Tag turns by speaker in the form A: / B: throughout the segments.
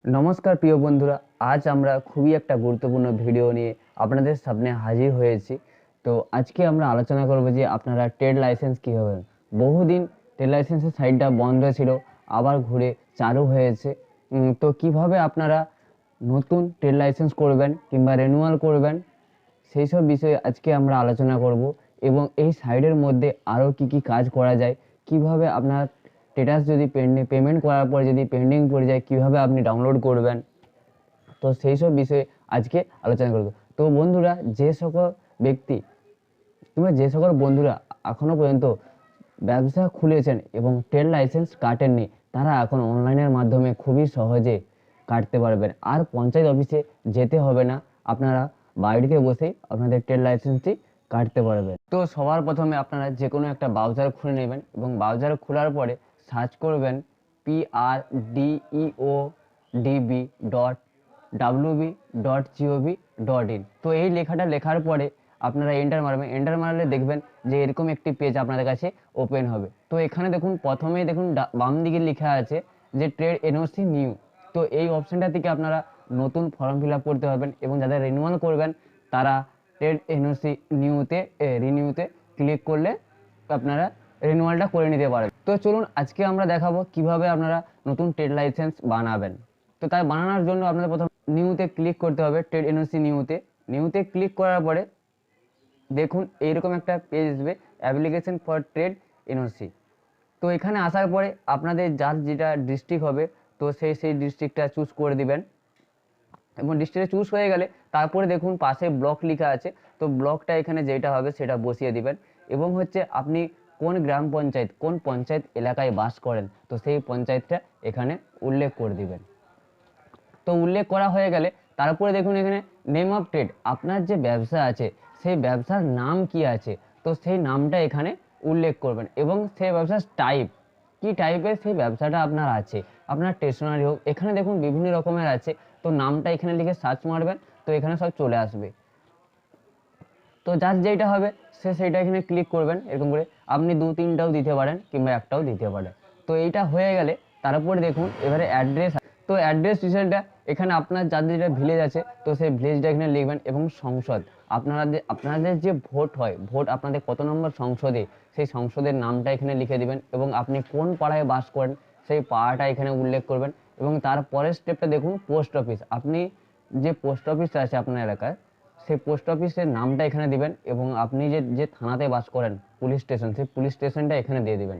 A: নমস্কার প্রিয় বন্ধুরা, আজ আমরা খুবই একটা গুরুত্বপূর্ণ ভিডিও নিয়ে আপনাদের সামনে হাজির হয়েছি। তো আজকে আমরা আলোচনা করব যে আপনারা ট্রেড লাইসেন্স কীভাবে বহুদিন ট্রেড লাইসেন্সের সাইটটা বন্ধ ছিল, আবার ঘুরে চালু হয়েছে। তো কিভাবে আপনারা নতুন ট্রেড লাইসেন্স করবেন কিংবা রিনিউয়াল করবেন, সেই সব বিষয়ে আজকে আমরা আলোচনা করব। এবং এই সাইটের মধ্যে আরও কি কি কাজ করা যায়, কিভাবে আপনার স্ট্যাটাস যদি পেমেন্ট করার পর যদি পেন্ডিং পড়ে যায় কীভাবে আপনি ডাউনলোড করবেন, তো সেই সব বিষয়ে আজকে আলোচনা করব। তো বন্ধুরা, যে সকল ব্যক্তি কিংবা যে সকল বন্ধুরা এখনও পর্যন্ত ব্যবসা খুলেছেন এবং ট্রেড লাইসেন্স কাটেননি, তারা এখন অনলাইনের মাধ্যমে খুবই সহজে কাটতে পারবেন। আর পঞ্চায়েত অফিসে যেতে হবে না, আপনারা বাড়িতে বসেই আপনাদের ট্রেড লাইসেন্সটি কাটতে পারবেন। তো সবার প্রথমে আপনারা যে কোনো একটা ব্রাউজার খুলে নেবেন এবং ব্রাউজার খোলার পরে সার্চ করবেন prdeo.wb.gov.in। তো এই লেখাটা লেখার পরে আপনারা এন্টার মারবেন। এন্টার মারলে দেখবেন যে এরকম একটি পেজ আপনাদের কাছে ওপেন হবে। তো এখানে দেখুন, প্রথমেই দেখুন বাম দিকে লেখা আছে যে ট্রেড এনওসি নিউ। তো এই অপশানটা থেকে আপনারা নতুন ফর্ম ফিল আপ করতে পারবেন এবং যাদের রিনিউয়াল করবেন তারা ট্রেড এনওসি রিনিউতে ক্লিক করলে আপনারা রিনিউয়ালটা করে নিতে পারবেন। তো চলুন আজকে আমরা দেখাবো কিভাবে আপনারা নতুন ট্রেড লাইসেন্স বানাবেন। তো তাই বানানোর জন্য আপনাদের প্রথম নিউতে ক্লিক করতে হবে। ট্রেড এনওসি নিউতে ক্লিক করার পরে দেখুন এইরকম একটা পেজ আসবে, অ্যাপ্লিকেশন ফর ট্রেড এনওসি। তো এখানে আসার পরে আপনাদের যার যেটা ডিস্ট্রিক্ট হবে, তো সেই ডিস্ট্রিক্টটা চুজ করে দিবেন এবং ডিস্ট্রিক্টে চুজ হয়ে গেলে তারপরে দেখুন পাশে ব্লক লেখা আছে। তো ব্লকটা এখানে যেটা হবে সেটা বসিয়ে দিবেন এবং হচ্ছে আপনি কোন গ্রাম পঞ্চায়েত, কোন পঞ্চায়েত এলাকায় বাস করেন, তো সেই পঞ্চায়েতটা এখানে উল্লেখ করে দিবেন। তো উল্লেখ করা হয়ে গেলে তারপরে দেখুন এখানে নেম অফ ট্রেড, আপনার যে ব্যবসা আছে সেই ব্যবসার নাম কি আছে, তো সেই নামটা এখানে উল্লেখ করবেন এবং সেই ব্যবসার টাইপ, কি টাইপের সেই ব্যবসাটা আপনার আছে, আপনার স্টেশনারি হোক, এখানে দেখুন বিভিন্ন রকমের আছে। তো নামটা এখানে লিখে সার্চ মারবেন, তো এখানে সব চলে আসবে। তো যার যেটা হবে সেইটা এখানে ক্লিক করবেন। এরকম করে আপনি 2-3টাও দিতে পারেন কিংবা একটাও দিতে পারেন। তো এইটা হয়ে গেলে তারপরে দেখুন এবারে অ্যাড্রেস। তো অ্যাড্রেস ডিটেলটা এখানে আপনার যাদের যেটা ভিলেজ আছে তো সেই ভিলেজটা এখানে লিখবেন এবং সংসদ, আপনাদের যে ভোট হয়, ভোট আপনাদের কত নম্বর সংসদে, সেই সংসদের নামটা এখানে লিখে দিবেন এবং আপনি কোন পাড়ায় বাস করেন সেই পাড়াটা এখানে উল্লেখ করবেন। এবং তারপরের স্টেপটা দেখুন পোস্ট অফিস, আপনি যে পোস্ট অফিসটা আছে আপনার এলাকায় সেই পোস্ট অফিসের নামটা এখানে দিবেন এবং আপনি যে থানাতে বাস করেন, পুলিশ স্টেশন, সেই পুলিশ স্টেশনটা এখানে দিয়ে দিবেন।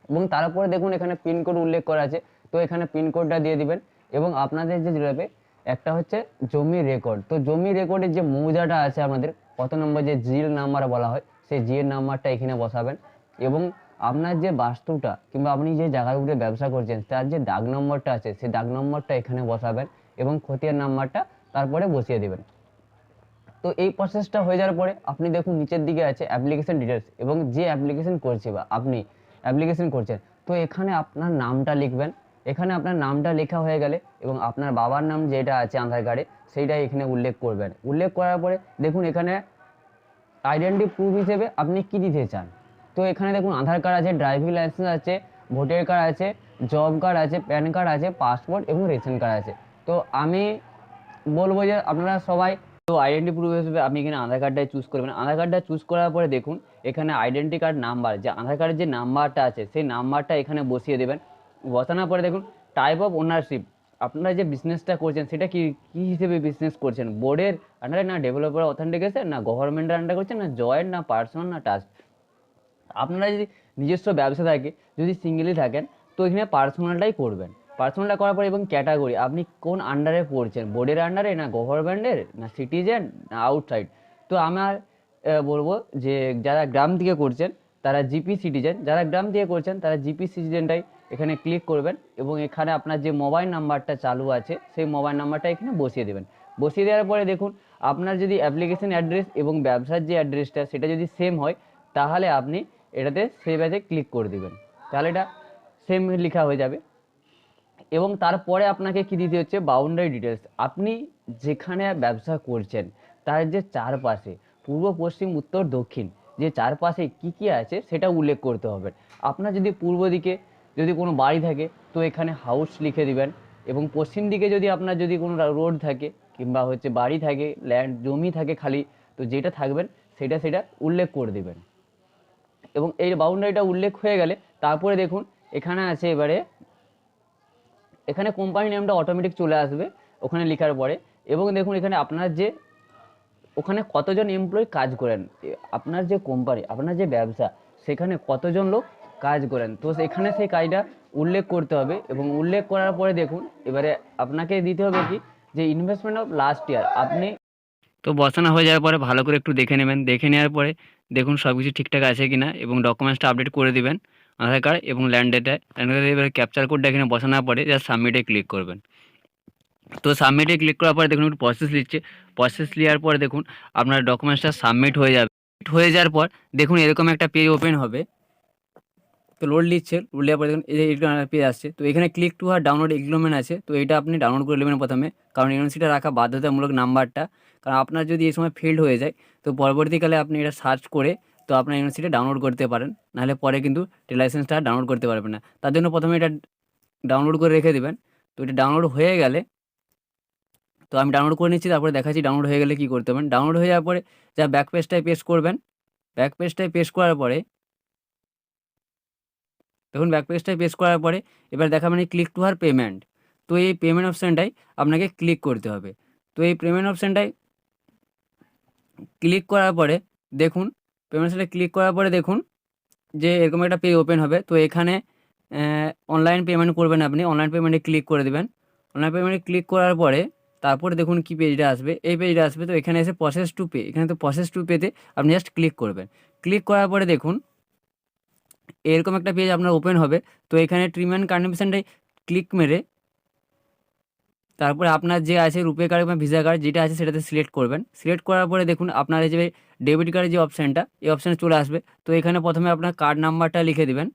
A: এবং তারপরে দেখুন এখানে পিনকোড উল্লেখ করা আছে, তো এখানে পিনকোডটা দিয়ে দিবেন। এবং আপনাদের যে যাবে একটা হচ্ছে জমি রেকর্ড, তো জমি রেকর্ডের যে মৌজাটা আছে আমাদের কত নম্বর, যে জিএল নাম্বার বলা হয়, সেই জিএল নাম্বারটা এখানে বসাবেন। এবং আপনার যে বাস্তুটা কিংবা আপনি যে জায়গার উপরে ব্যবসা করছেন তার যে দাগ নম্বরটা আছে সেই দাগ নম্বরটা এখানে বসাবেন এবং খতিয়ান নাম্বারটা তারপরে বসিয়ে দেবেন। তো এই প্রসেসটা হয়ে যাওয়ার পরে আপনি দেখুন নিচের দিকে আছে অ্যাপ্লিকেশন ডিটেলস এবং যে অ্যাপ্লিকেশন করছে বা আপনি অ্যাপ্লিকেশন করছেন, তো এখানে আপনার নামটা লিখবেন। এখানে আপনার নামটা লেখা হয়ে গেলে এবং আপনার বাবার নাম যেটা আছে আধার কার্ডে সেইটাই এখানে উল্লেখ করবেন। উল্লেখ করার পরে দেখুন এখানে আইডেন্টি প্রুফ হিসেবে আপনি কি দিতে চান। তো এখানে দেখুন আধার কার্ড আছে, ড্রাইভিং লাইসেন্স আছে, ভোটার কার্ড আছে, জব কার্ড আছে, প্যান কার্ড আছে, পাসপোর্ট এবং রেশন কার্ড আছে। তো আমি বলবো যে আপনারা সবাই, তো আইডেন্টি প্রুফ হিসেবে আপনি এখানে আধার কার্ডটাই চুজ করবেন। আধার কার্ডটা চুজ করার পরে দেখুন এখানে আইডেন্টি কার্ড নাম্বার, যে আধার কার্ডের যে নাম্বারটা আছে সেই নাম্বারটা এখানে বসিয়ে দেবেন। বসানোর পরে দেখুন টাইপ অফ ওনারশিপ, আপনারা যে বিজনেসটা করছেন সেটা কি কি হিসেবে বিজনেস করছেন, বোর্ডের আন্ডারে না ডেভেলপার অথেন্টিকেশন না গভর্নমেন্টের আন্ডারে করছেন না জয়েন্ট না পার্সোনাল না ট্রাস্ট। আপনারা যদি নিজস্ব ব্যবসা থাকে, যদি সিঙ্গেলি থাকেন, তো এখানে পার্সোনালটাই করবেন। পার্সোনালটা করার পর এবং ক্যাটাগরি আপনি কোন আন্ডারে পড়ছেন, বোর্ডের আন্ডারে না গভর্নমেন্টের না সিটিজেন না আউটসাইড। তো আমার বলবো যে যারা গ্রাম থেকে করছেন তারা জিপি সিটিজেন, যারা গ্রাম থেকে করছেন তারা জিপি সিটিজেনটাই এখানে ক্লিক করবেন এবং এখানে আপনার যে মোবাইল নাম্বারটা চালু আছে সেই মোবাইল নাম্বারটা এখানে বসিয়ে দেবেন। বসিয়ে দেওয়ার পরে দেখুন আপনার যদি অ্যাপ্লিকেশন অ্যাড্রেস এবং ব্যবসার যে অ্যাড্রেসটা সেটা যদি সেম হয় তাহলে আপনি এটাতে সেভ অ্যাজে ক্লিক করে দিবেন, তাহলে এটা সেম লেখা হয়ে যাবে। এবং তারপরে আপনাকে কি দিতে হচ্ছে বাউন্ডারি ডিটেলস, আপনি যেখানে ব্যবসা করছেন তার যে চারপাশে পূর্ব পশ্চিম উত্তর দক্ষিণ যে চারপাশে কি কি আছে সেটা উল্লেখ করতে হবে। আপনার যদি পূর্ব দিকে যদি কোনো বাড়ি থাকে তো এখানে হাউস লিখে দিবেন এবং পশ্চিম দিকে যদি আপনার যদি কোনো রোড থাকে কিংবা হচ্ছে বাড়ি থাকে, ল্যান্ড জমি থাকে খালি, তো যেটা থাকবেন সেটা উল্লেখ করে দেবেন। এবং এই বাউন্ডারিটা উল্লেখ হয়ে গেলে তারপরে দেখুন এখানে আছে এবারে, এখানে কোম্পানি নেমটা অটোমেটিক চলে আসবে ওখানে লেখার পরে। এবং দেখুন এখানে আপনার যে ওখানে কতজন এমপ্লয়ি কাজ করেন, আপনার যে কোম্পানি, আপনার যে ব্যবসা, সেখানে কতজন লোক কাজ করেন, তো সেখানে সেই কাজটা উল্লেখ করতে হবে। এবং উল্লেখ করার পরে দেখুন এবারে আপনাকে দিতে হবে কি, যে ইনভেস্টমেন্ট অফ লাস্ট ইয়ার আপনি, তো বসানো হয়ে যাওয়ার পরে ভালো করে একটু দেখে নেবেন। দেখে নেওয়ার পরে দেখুন সব কিছু ঠিকঠাক আছে কি না, এবং ডকুমেন্টসটা আপডেট করে দিবেন, আধার কার্ড এবং ল্যান্ড ডেটা। এবারে ক্যাপচার কোডটা এখানে বসানোর পরে জাস্ট সাবমিটে ক্লিক করবেন। তো সাবমিটে ক্লিক করার পরে দেখুন একটু প্রসেস নিচ্ছে, প্রসেস নেওয়ার পরে দেখুন আপনার ডকুমেন্টসটা সাবমিট হয়ে যাবে। হয়ে যাওয়ার পর দেখুন এরকম একটা পেজ ওপেন হবে। তো লোড নিচ্ছে, লোড নেওয়ার পরে দেখুন এই যে পেজ আসছে। তো এখানে ক্লিক টু আর ডাউনলোড এগ্রিমেন্ট আছে, তো এটা আপনি ডাউনলোড করে নেবেন প্রথমে, কারণ এনওসিটা রাখা বাধ্যতামূলক নাম্বারটা। কারণ আপনার যদি এই সময় ফেল্ড হয়ে যায়, তো পরবর্তীকালে আপনি এটা সার্চ করে তো আপনার এনওসিটা ডাউনলোড করতে পারেন, নাহলে পরে কিন্তু লাইসেন্সটা ডাউনলোড করতে পারবেন না। তার জন্য প্রথমে এটা ডাউনলোড করে রেখে দেবেন। তো এটা ডাউনলোড হয়ে গেলে, তো আমি ডাউনলোড করে নিচ্ছি, তারপরে দেখাচ্ছি ডাউনলোড হয়ে গেলে কী করতে হবে। ডাউনলোড হয়ে যাওয়ার পরে যা ব্যাক পেজটায় পেস্ট করবেন, ব্যাক পেজটায় পেস্ট করার পরে দেখুন ব্যাক পেজটায় পেস্ট করার পরে এবার দেখাবেন ক্লিক টু আর পেমেন্ট। তো এই পেমেন্ট অপশানটাই আপনাকে ক্লিক করতে হবে। তো এই পেমেন্ট অপশানটায় ক্লিক করার পরে দেখুন, পেমেন্ট অপশানটায় ক্লিক করার পরে দেখুন যে এরকম একটা পেজ ওপেন হবে। তো এখানে অনলাইন পেমেন্ট করবেন, আপনি অনলাইন পেমেন্টে ক্লিক করে দেবেন। অনলাইন পেমেন্টে ক্লিক করার পরে তারপরে দেখুন কি পেজটা আসবে, এই পেজটা আসবে। তো এখানে এসে প্রসেস টু পে, এখানে তো প্রসেস টু পেতে আপনি জাস্ট ক্লিক করবেন। ক্লিক করার পরে দেখুন এরকম একটা পেজ আপনার ওপেন হবে। তো এখানে ট্রিম অ্যান্ড কন্ডিশনটাই ক্লিক মেরে তারপরে আপনার যে আছে রুপে কার্ড বা ভিসা কার্ড যেটা আছে সেটাতে সিলেক্ট করবেন। সিলেক্ট করার পরে দেখুন আপনার এই যে ডেবিট কার্ডের যে অপশানটা, এই অপশানে চলে আসবে। তো এখানে প্রথমে আপনার কার্ড নাম্বারটা লিখে দেবেন।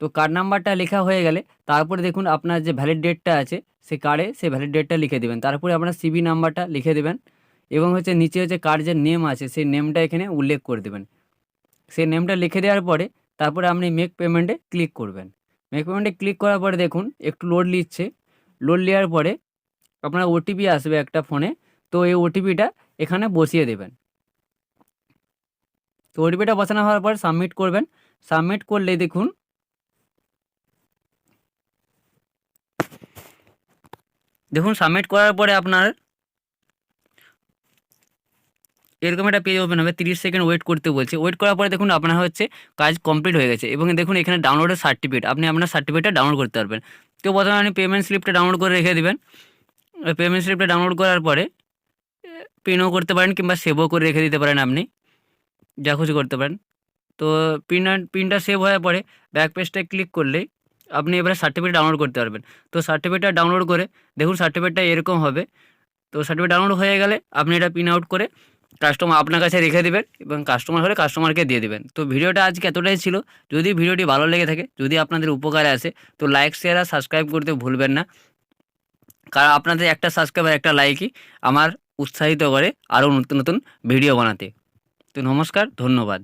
A: তো কার্ড নাম্বারটা লেখা হয়ে গেলে তারপরে দেখুন আপনার যে ভ্যালিড ডেটটা আছে সেই কার্ডে সেই ভ্যালিড ডেটটা লিখে দেবেন। তারপরে আপনার সিবি নাম্বারটা লিখে দেবেন, এবং হচ্ছে নিচে হচ্ছে কার্ড যে নেম আছে সেই নেমটা এখানে উল্লেখ করে দেবেন। সেই নেমটা লিখে দেওয়ার পরে তারপরে আপনি মেক পেমেন্টে ক্লিক করবেন। মেক পেমেন্টে ক্লিক করার পরে দেখুন একটু লোড নিচ্ছে, লোড নেওয়ার পরে আপনার ওটিপি আসবে একটা ফোনে। তো এই ওটিপিটা এখানে বসিয়ে দেবেন। তো ওটিপিটা বসানো হওয়ার পর সাবমিট করবেন। সাবমিট করলে দেখুন সাবমিট করার পরে আপনার এরকম একটা পেজ ওপেন হবে। 30 সেকেন্ড ওয়েট করতে বলছে। ওয়েট করার পরে দেখুন আপনার হচ্ছে কাজ কমপ্লিট হয়ে গেছে। এবং দেখুন এখানে ডাউনলোডের সার্টিফিকেট, আপনি আপনার সার্টিফিকেটটা ডাউনলোড করতে পারবেন। তো প্রথমে আপনি পেমেন্ট স্লিপটা ডাউনলোড করে রেখে দেবেন। পেমেন্ট স্লিপটা ডাউনলোড করার পরে প্রিন্টও করতে পারেন কিংবা সেভও করে রেখে দিতে পারেন, আপনি যা খুশি করতে পারেন। তো প্রিন্টটা সেভ হওয়ার পরে ব্যাক পেজটায় ক্লিক করলেই আপনি এবারে সার্টিফিকেট ডাউনলোড করতে পারবেন। তো সার্টিফিকেটটা ডাউনলোড করে দেখুন সার্টিফিকেটটা এরকম হবে। তো সার্টিফিকেট ডাউনলোড হয়ে গেলে আপনি এটা প্রিন্ট আউট করে কাস্টমার আপনার কাছে রেখে দেবেন, এবং কাস্টমার হলে কাস্টমারকে দিয়ে দেবেন। তো ভিডিওটা আজকে এতটাই ছিল। যদি ভিডিওটি ভালো লেগে থাকে, যদি আপনাদের উপকারে আসে, তো লাইক শেয়ার আর সাবস্ক্রাইব করতে ভুলবেন না, কারণ আপনাদের একটা সাবস্ক্রাইব আর একটা লাইকই আমার উৎসাহিত করে আরও নতুন নতুন ভিডিও বানাতে। তো নমস্কার, ধন্যবাদ।